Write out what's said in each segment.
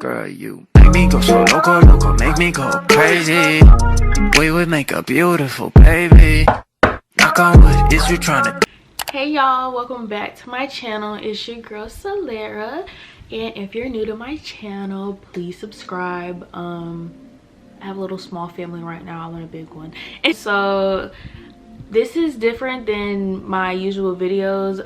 girl, you make me go so loco, loco, make me go crazy. We would make a beautiful baby. Knock on wood, is you tryna? Hey y'all, welcome back to my channel. It's your girl Solera, and if you're new to my channel, please subscribe. I have a little small family right now. I want a big one, and so this is different than my usual videos.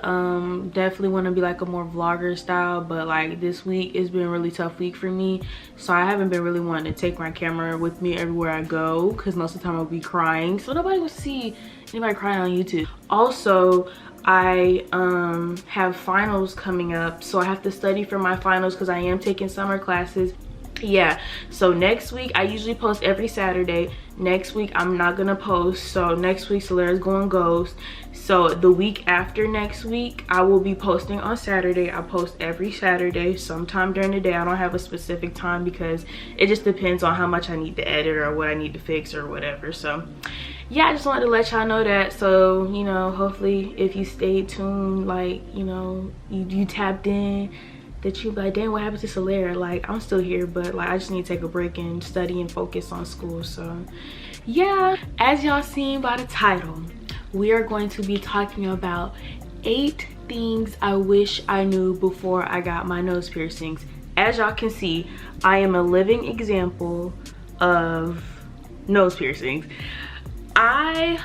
Definitely want to be like a more vlogger style, but like this week it's been a really tough week for me, so I haven't been really wanting to take my camera with me everywhere I go because most of the time I'll be crying, so nobody will see anybody crying on YouTube. Also, I have finals coming up, so I have to study for my finals because I am taking summer classes. Yeah, so next week I usually post every Saturday. Next week I'm not gonna post, so next week Solera's going ghost. So the week after next week I will be posting on Saturday. I post every Saturday sometime during the day. I don't have a specific time because it just depends on how much I need to edit or what I need to fix or whatever. So yeah, I just wanted to let y'all know that. So, you know, hopefully if you stayed tuned, like, you know, you tapped in, that you like, damn, what happened to Solera? Like, I'm still here, but like I just need to take a break and study and focus on school. So yeah, as y'all seen by the title, we are going to be talking about 8 things I wish I knew before I got my nose piercings. As y'all can see, I am a living example of nose piercings. I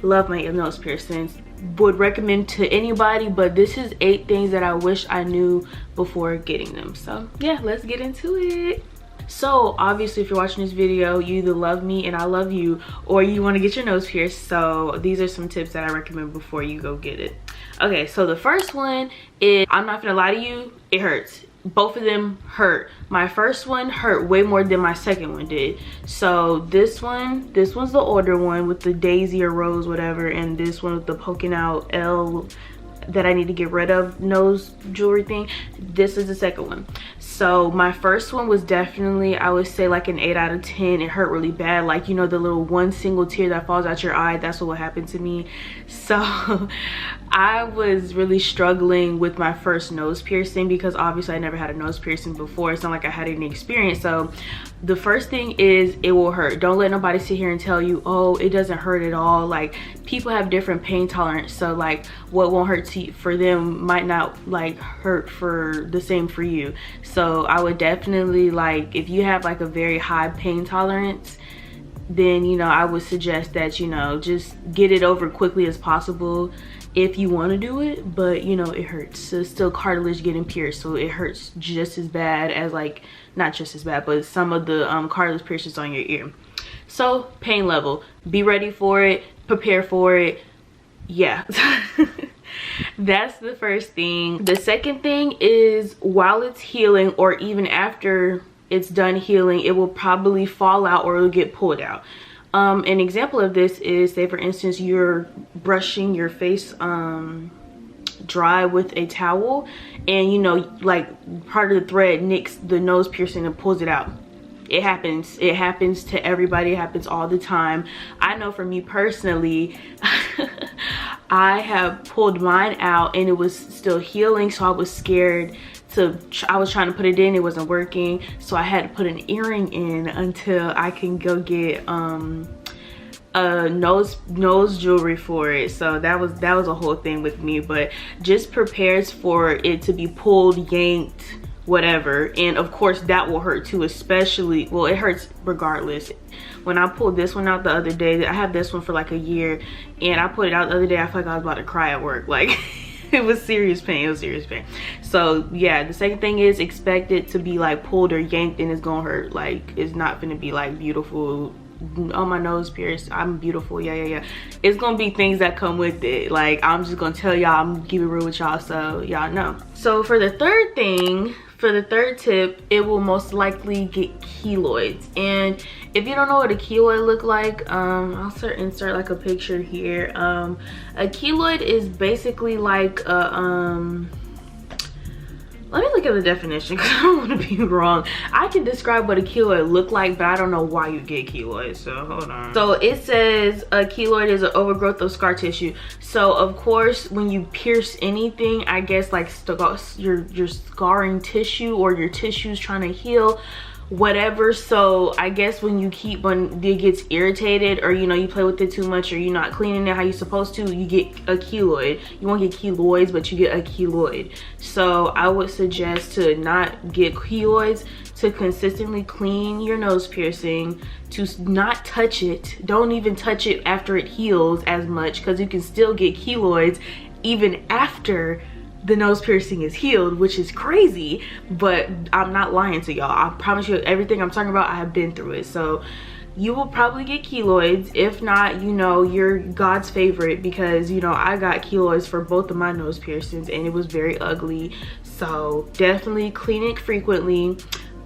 love my nose piercings, would recommend to anybody, but this is 8 things that I wish I knew before getting them. So yeah, let's get into it. So obviously if you're watching this video, you either love me and I love you, or you want to get your nose pierced. So these are some tips that I recommend before you go get it. Okay, so the first one is, I'm not gonna lie to you, it hurts. Both of them hurt. My first one hurt way more than my second one did. So this one's the older one with the daisy or rose, whatever, and this one with the poking out L that I need to get rid of nose jewelry thing. This is the second one. So my first one was definitely, I would say, like an 8 out of 10. It hurt really bad, like, you know, the little one single tear that falls out your eye. That's what happened to me. So I was really struggling with my first nose piercing because obviously I never had a nose piercing before. It's not like I had any experience. So the first thing is, it will hurt. Don't let nobody sit here and tell you, oh, it doesn't hurt at all. Like, people have different pain tolerance, so like what won't hurt for them might not like hurt for the same for you. So I would definitely, like, if you have like a very high pain tolerance, then, you know, I would suggest that, you know, just get it over quickly as possible if you want to do it. But you know, it hurts. So it's still cartilage getting pierced, so it hurts just as bad as, like, not just as bad, but some of the cartilage piercings on your ear. So pain level, be ready for it, prepare for it. Yeah. That's the first thing. The second thing is, while it's healing, or even after it's done healing, it will probably fall out or it'll get pulled out. An example of this is, say for instance, you're brushing your face dry with a towel, and you know, like, part of the thread nicks the nose piercing and pulls it out. It happens to everybody. It happens all the time. I know for me personally, I have pulled mine out and it was still healing, so I was scared I was trying to put it in, it wasn't working, so I had to put an earring in until I can go get a nose jewelry for it. So that was a whole thing with me. But just prepares for it to be pulled, yanked, whatever, and of course that will hurt too, especially, well, it hurts regardless. When I pulled this one out the other day, I have this one for like a year, and I put it out the other day, I felt like I was about to cry at work. Like, it was serious pain. It was serious pain. So yeah, the second thing is, expect it to be like pulled or yanked, and it's gonna hurt. Like, it's not gonna be like beautiful, oh, my nose pierced, I'm beautiful, yeah. It's gonna be things that come with it. Like, I'm just gonna tell y'all, I'm gonna keep it real with y'all so y'all know. So for the third thing, for the third tip, it will most likely get keloids. And if you don't know what a keloid look like, I'll insert like a picture here. A keloid is basically like a Let me look at the definition because I don't want to be wrong. I can describe what a keloid look like, but I don't know why you get keloids. So hold on. So it says a keloid is an overgrowth of scar tissue. So of course, when you pierce anything, I guess like your scarring tissue or your tissues trying to heal, whatever. So I guess when it gets irritated, or you know, you play with it too much, or you're not cleaning it how you're supposed to, you get a keloid. You won't get keloids, but you get a keloid. So I would suggest to not get keloids, to consistently clean your nose piercing, to not touch it. Don't even touch it after it heals as much, because you can still get keloids even after the nose piercing is healed, which is crazy, but I'm not lying to y'all. I promise you, everything I'm talking about, I have been through it. So you will probably get keloids. If not, you know, you're God's favorite, because you know, I got keloids for both of my nose piercings and it was very ugly. So definitely clean it frequently.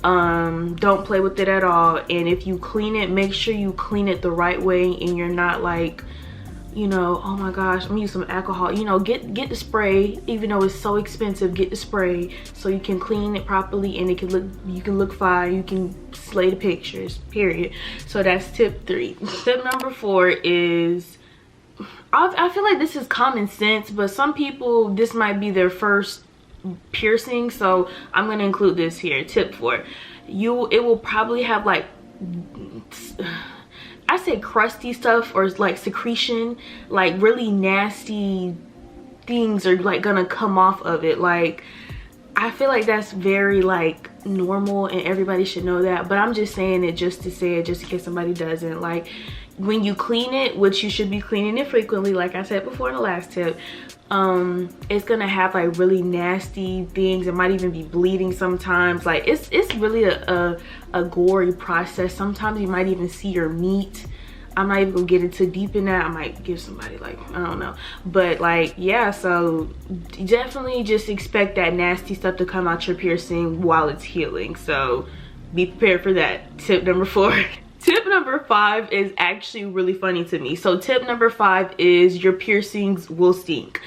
Don't play with it at all. And if you clean it, make sure you clean it the right way, and you're not like, you know, oh my gosh, I'm gonna use some alcohol. You know, get the spray. Even though it's so expensive, get the spray so you can clean it properly, and you can look fine. You can slay the pictures, period. So that's tip 3. Tip number 4 is, I feel like this is common sense, but some people, this might be their first piercing, so I'm gonna include this here. Tip 4, it will probably have like, I say crusty stuff, or like secretion, like really nasty things are like gonna come off of it. Like, I feel like that's very like normal and everybody should know that, but I'm just saying it just to say it, just in case somebody doesn't. Like, when you clean it, which you should be cleaning it frequently, like I said before in the last tip, it's gonna have like really nasty things. It might even be bleeding sometimes. Like, it's really a gory process. Sometimes you might even see your meat. I'm not even gonna get into deep in that. I might give somebody like, I don't know, but like, yeah, so definitely just expect that nasty stuff to come out your piercing while it's healing. So be prepared for that. Tip number 4. Tip number 5 is actually really funny to me. So tip number 5 is your piercings will stink.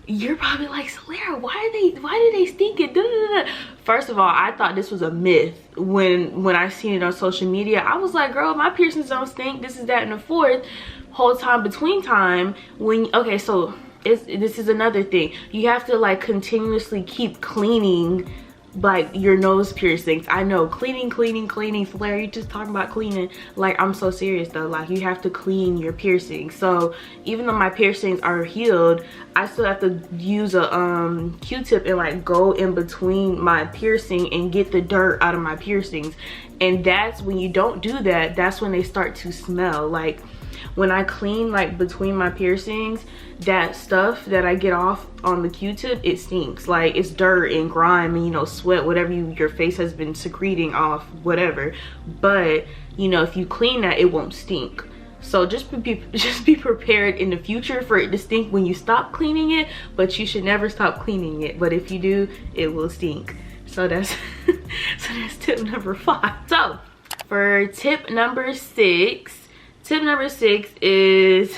You're probably like, Solera, why do they stink? It First of all, I thought this was a myth when I seen it on social media. I was like, girl, my piercings don't stink. This is that and the fourth. Whole time between time, okay, so this is another thing. You have to like continuously keep cleaning like your nose piercings. I know, cleaning. Solera, you just talking about cleaning. Like, I'm so serious though. Like, you have to clean your piercings. So even though my piercings are healed, I still have to use a Q-tip and like go in between my piercing and get the dirt out of my piercings. And that's when you don't do that, that's when they start to smell. Like, when I clean like between my piercings, that stuff that I get off on the Q-tip, it stinks. Like, it's dirt and grime and, you know, sweat, whatever your face has been secreting off, whatever. But you know, if you clean that, it won't stink. So just be prepared in the future for it to stink when you stop cleaning it, but you should never stop cleaning it. But if you do, it will stink. So that's so that's tip number 5. So for tip number 6, tip number 6 is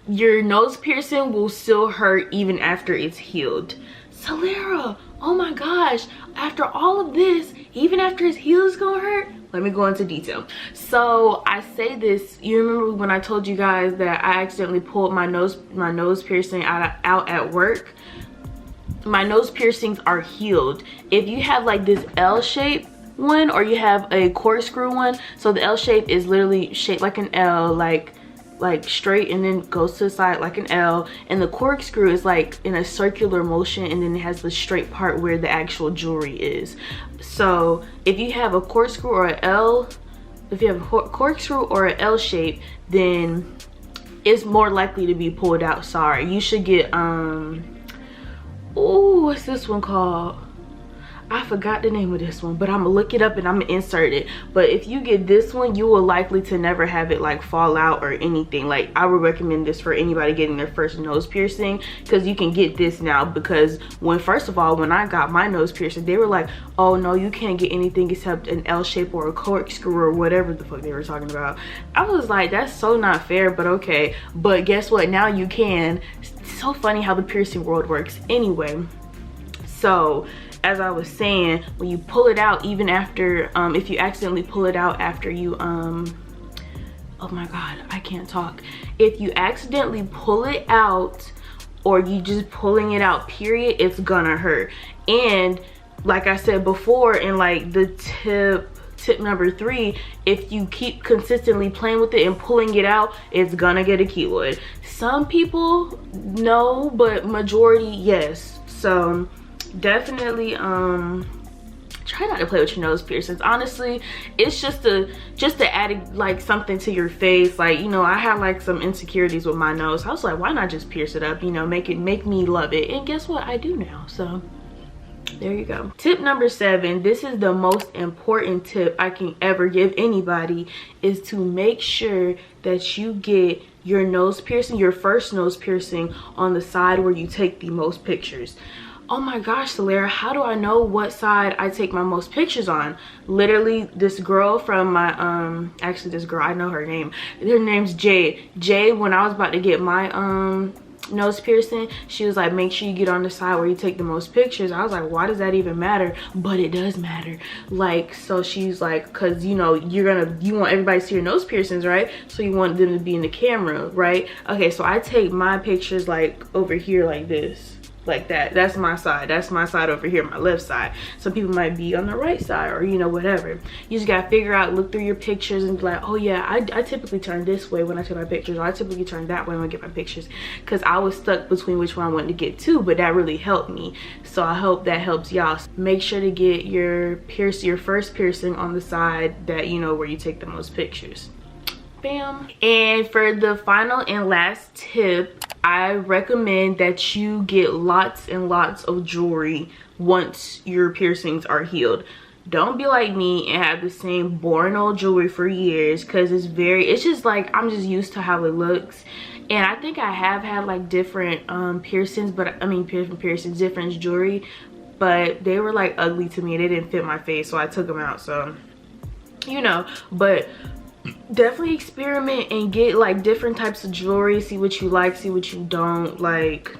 your nose piercing will still hurt even after it's healed. Solera, oh my gosh, after all of this, even after it's healed, it's gonna hurt? Let me go into detail. So I say this, you remember when I told you guys that I accidentally pulled my nose piercing out at work? My nose piercings are healed. If you have like this L shape one, or you have a corkscrew one, so the L shape is literally shaped like an L, like straight, and then goes to the side like an L, and the corkscrew is like in a circular motion, and then it has the straight part where the actual jewelry is. So if you have a corkscrew or an L, if you have a corkscrew or an L shape, then it's more likely to be pulled out. Sorry, you should get oh, what's this one called? I forgot the name of this one, but I'm gonna look it up and I'm gonna insert it. But if you get this one, you will likely to never have it like fall out or anything. Like, I would recommend this for anybody getting their first nose piercing, because you can get this now. Because first of all, when I got my nose piercing, they were like, oh no, you can't get anything except an L shape or a corkscrew or whatever the fuck they were talking about. I was like, that's so not fair, but okay. But guess what, now you can. It's so funny how the piercing world works. Anyway, so as I was saying, when you pull it out, even after if you accidentally pull it out after you oh my god, I can't talk. If you accidentally pull it out, or you just pulling it out period, it's gonna hurt. And like I said before, in like the tip number 3, if you keep consistently playing with it and pulling it out, it's gonna get a keloid. Some people no, but majority yes. So definitely try not to play with your nose piercings. Honestly, it's just to add like something to your face. Like, you know, I had like some insecurities with my nose. I was like, why not just pierce it up, you know, make me love it. And guess what, I do now. So there you go. Tip number 7, this is the most important tip I can ever give anybody, is to make sure that you get your nose piercing, your first nose piercing, on the side where you take the most pictures. Oh my gosh, Solera, how do I know what side I take my most pictures on? Literally, this girl from my actually this girl, I know her name, her name's Jay. When I was about to get my nose piercing, she was like, make sure you get on the side where you take the most pictures. I was like, why does that even matter? But it does matter. Like, so she's like, because you know, you want everybody to see your nose piercings, right? So you want them to be in the camera, right? Okay, so I take my pictures like over here like this, like that. That's my side. That's my side over here, my left side. Some people might be on the right side, or you know, whatever. You just gotta figure out, look through your pictures and be like, oh yeah, I typically turn this way when I take my pictures, or I typically turn that way when I get my pictures, because I was stuck between which one I wanted to get to. But that really helped me, so I hope that helps y'all. Make sure to get your first piercing on the side that, you know, where you take the most pictures. Bam. And for the final and last tip, I recommend that you get lots and lots of jewelry once your piercings are healed. Don't be like me and have the same boring old jewelry for years, because it's just like, I'm just used to how it looks. And I think I have had like different piercings, but I mean different jewelry, but they were like ugly to me. They didn't fit my face, so I took them out. So, you know, but definitely experiment and get like different types of jewelry, see what you like, see what you don't like.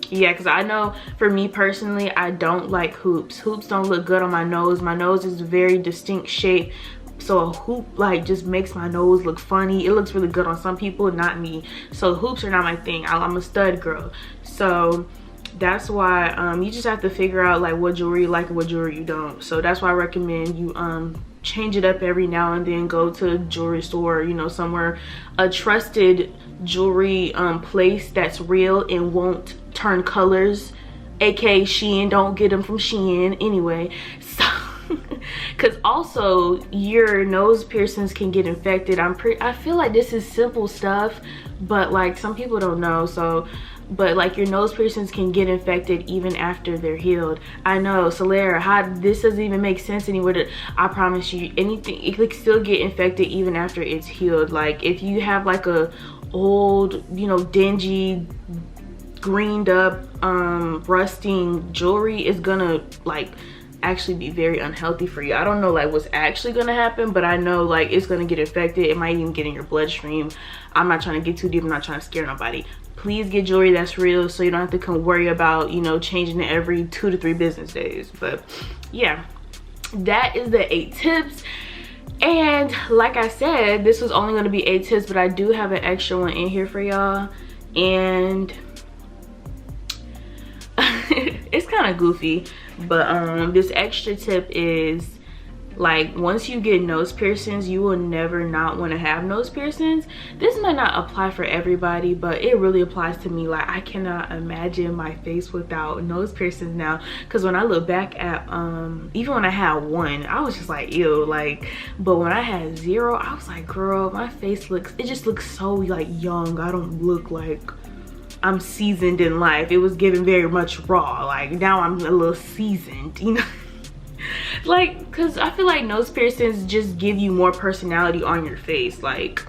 Yeah, because I know for me personally, I don't like hoops. Hoops don't look good on my nose. My nose is a very distinct shape, so a hoop like just makes my nose look funny. It looks really good on some people, not me. So hoops are not my thing. I'm a stud girl, so that's why you just have to figure out like what jewelry you like and what jewelry you don't. So that's why I recommend you change it up every now and then. Go to a jewelry store, you know, somewhere, a trusted jewelry place that's real and won't turn colors, aka Shein. Don't get them from Shein anyway. So because also your nose piercings can get infected. I feel like this is simple stuff, but like some people don't know. So but like your nose piercings can get infected even after they're healed. I know, Solera, how this doesn't even make sense anywhere. I promise you, anything, it could still get infected even after it's healed. Like if you have like a old, you know, dingy, greened up, rusting jewelry, is gonna like actually be very unhealthy for you. I don't know like what's actually gonna happen, but I know like it's gonna get infected. It might even get in your bloodstream. I'm not trying to get too deep. I'm not trying to scare nobody. Please get jewelry that's real, so you don't have to come worry about, you know, changing it every 2 to 3 business days. But yeah, that is the 8 tips. And like I said, this was only going to be 8 tips, but I do have an extra one in here for y'all, and it's kind of goofy, but this extra tip is, like, once you get nose piercings, you will never not want to have nose piercings. This might not apply for everybody, but it really applies to me. Like, I cannot imagine my face without nose piercings now, because when I look back at even when I had one, I was just like, ew. Like, but when I had 0, I was like, girl, my face just looks so like young. I don't look like I'm seasoned in life. It was given very much raw. Like, now I'm a little seasoned, you know. Like, because I feel like nose piercings just give you more personality on your face. Like,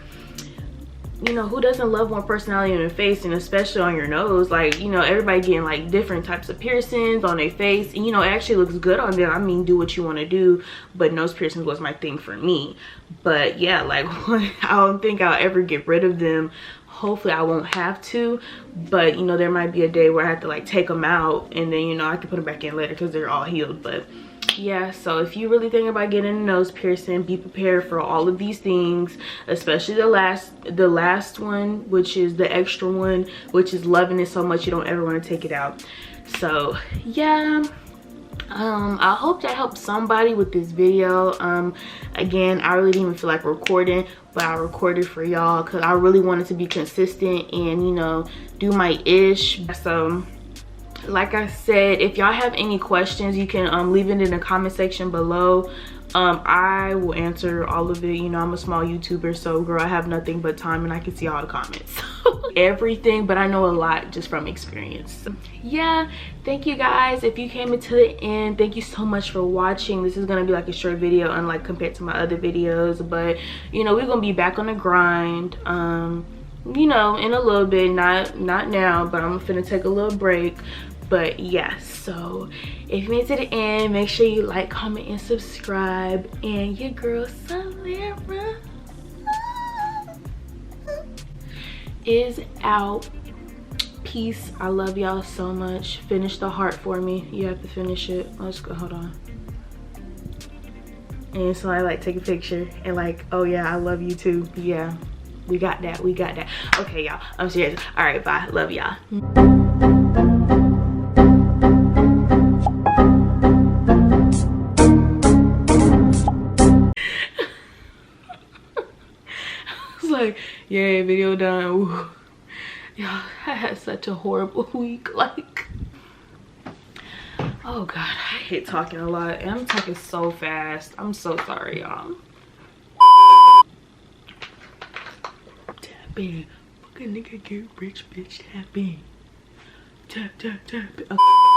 you know, who doesn't love more personality on your face, and especially on your nose? Like, you know, everybody getting like different types of piercings on their face, and you know, it actually looks good on them. I mean, do what you want to do, but nose piercings was my thing for me. But yeah, like, I don't think I'll ever get rid of them. hopefully I won't have to, but you know, there might be a day where I have to like take them out, and then you know, I can put them back in later because they're all healed. But yeah, so if you really think about getting a nose piercing, be prepared for all of these things, especially the last one, which is the extra one, which is loving it so much you don't ever want to take it out. So yeah, I hope that helped somebody with this video. Again, I really didn't even feel like recording, but I recorded for y'all because I really wanted to be consistent and, you know, do my ish. So like I said, if y'all have any questions, you can leave it in the comment section below. I will answer all of it. You know, I'm a small YouTuber, so girl, I have nothing but time and I can see all the comments. Everything, but I know a lot just from experience. Yeah, thank you guys. If you came into the end, thank you so much for watching. This is gonna be like a short video, unlike compared to my other videos, but you know, we're gonna be back on the grind. You know, in a little bit, not now, but I'm finna take a little break. But yeah, so if you made it to the end, make sure you like, comment, and subscribe. And your girl Solera is out. Peace. I love y'all so much. Finish the heart for me. You have to finish it. Let's go. Hold on. And so I like take a picture and like, oh yeah, I love you too. Yeah, we got that. We got that. Okay, y'all. I'm serious. All right, bye. Love y'all. Like, yeah, video done. Ooh. Y'all, I had such a horrible week. Like, oh god, I hate talking a lot and I'm talking so fast. I'm so sorry, y'all. Tap in. Fucking nigga get rich, bitch. Tap in. Tap, tap, tap. Okay.